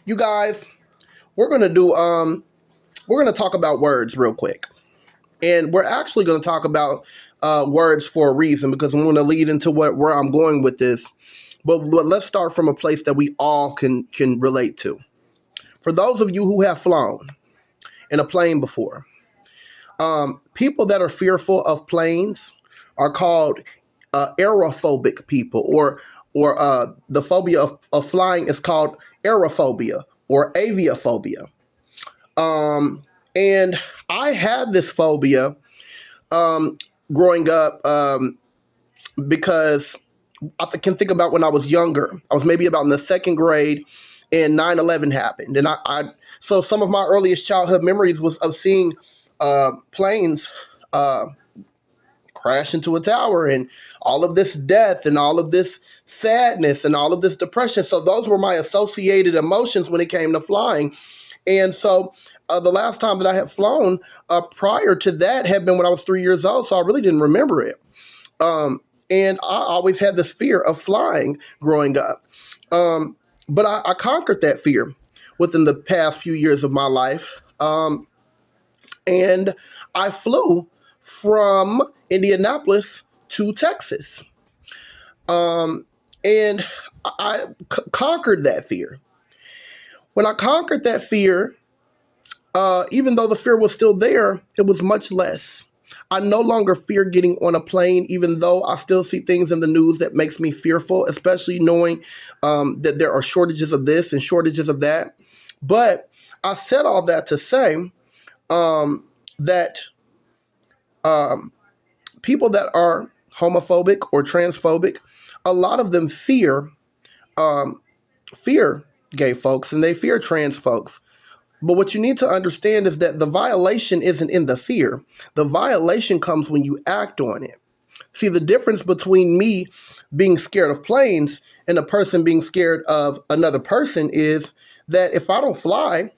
You guys, we're gonna do we're gonna talk about words real quick, and we're actually gonna talk about words for a reason because I'm gonna lead into where I'm going with this. But let's start from a place that we all can relate to. For those of you who have flown in a plane before, people that are fearful of planes are called aerophobic people, or the phobia of flying is called aerophobia or aviophobia. And I had this phobia growing up because can think about when I was younger. I was maybe about in the second grade, and 9/11 happened, and so some of my earliest childhood memories was of seeing planes uh, crash into a tower, and all of this death, and all of this sadness, and all of this depression. So those were my associated emotions when it came to flying. And so the last time that I had flown prior to that had been when I was 3 years old, so I really didn't remember it. And I always had this fear of flying growing up. But I conquered that fear within the past few years of my life. And I flew from Indianapolis to Texas. And I conquered that fear. When I conquered that fear, even though the fear was still there, it was much less. I no longer fear getting on a plane, even though I still see things in the news that makes me fearful, especially knowing that there are shortages of this and shortages of that. But I said all that to say that people that are homophobic or transphobic, a lot of them fear gay folks and they fear trans folks. But what you need to understand is that the violation isn't in the fear. The violation comes when you act on it. See, the difference between me being scared of planes and a person being scared of another person is that if I don't fly,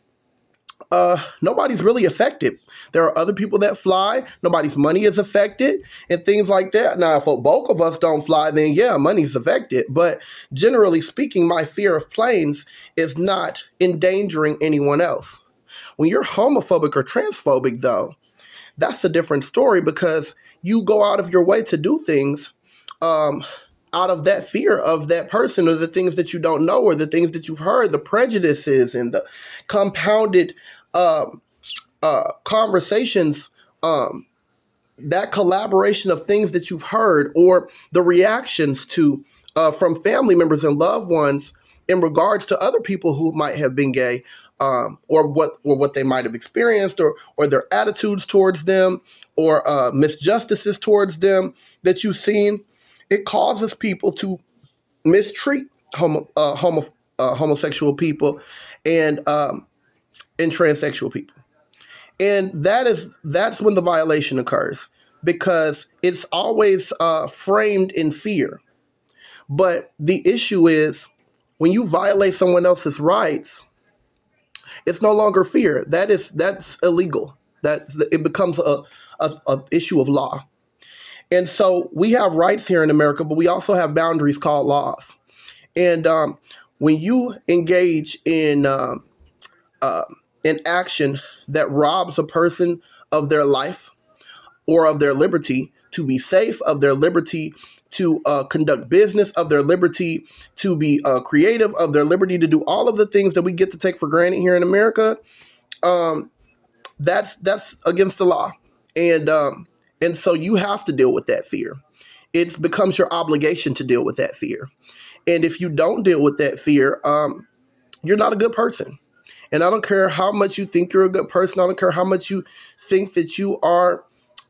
nobody's really affected. There are other people that fly. Nobody's money is affected and things like that. Now, if both of us don't fly, then yeah, money's affected. But generally speaking, my fear of planes is not endangering anyone else. When you're homophobic or transphobic, though, that's a different story because you go out of your way to do things out of that fear of that person or the things that you don't know or the things that you've heard, the prejudices and the compounded conversations, that collaboration of things that you've heard or the reactions to from family members and loved ones in regards to other people who might have been gay, or what they might have experienced or their attitudes towards them or misjustices towards them that you've seen. It causes people to mistreat homosexual people and transsexual people. And that's when the violation occurs because it's always framed in fear. But the issue is when you violate someone else's rights, it's no longer fear. That's illegal. It becomes a issue of law. And so we have rights here in America, but we also have boundaries called laws. And when you engage in an action that robs a person of their life or of their liberty to be safe, of their liberty to conduct business, of their liberty to be creative, of their liberty to do all of the things that we get to take for granted here in America, that's against the law. And so you have to deal with that fear. It becomes your obligation to deal with that fear. And if you don't deal with that fear, you're not a good person. And I don't care how much you think you're a good person. I don't care how much you think that you are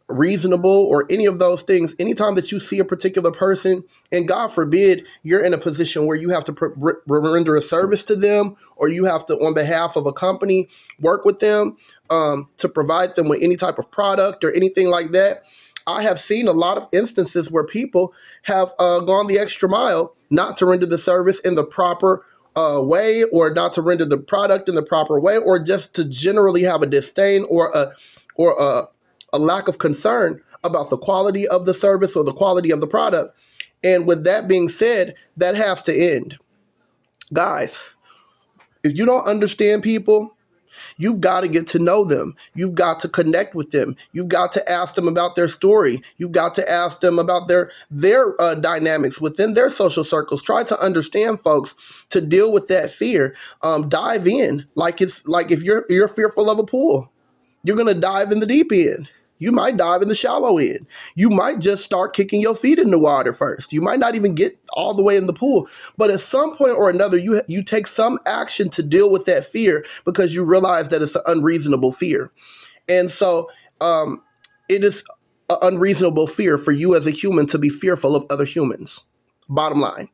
reasonable or any of those things. Anytime that you see a particular person, and God forbid, you're in a position where you have to render a service to them, or you have to, on behalf of a company, work with them to provide them with any type of product or anything like that. I have seen a lot of instances where people have gone the extra mile not to render the service in the proper way, or not to render the product in the proper way, or just to generally have a disdain or a lack of concern about the quality of the service or the quality of the product. And with that being said, that has to end. Guys, If you don't understand people, you've got to get to know them. You've got to connect with them. You've got to ask them about their story. You've got to ask them about their dynamics within their social circles. Try to understand folks to deal with that fear. Dive in like it's like if you're fearful of a pool, you're gonna dive in the deep end. You might dive in the shallow end. You might just start kicking your feet in the water first. You might not even get all the way in the pool. But at some point or another, you take some action to deal with that fear because you realize that it's an unreasonable fear. And so it is an unreasonable fear for you as a human to be fearful of other humans. Bottom line.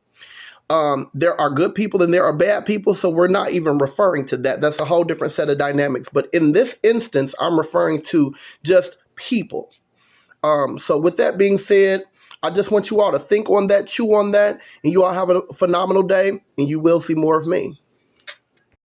There are good people and there are bad people, so we're not even referring to that. That's a whole different set of dynamics. But in this instance, I'm referring to just people. So with that being said, I just want you all to think on that, chew on that, and you all have a phenomenal day, and you will see more of me.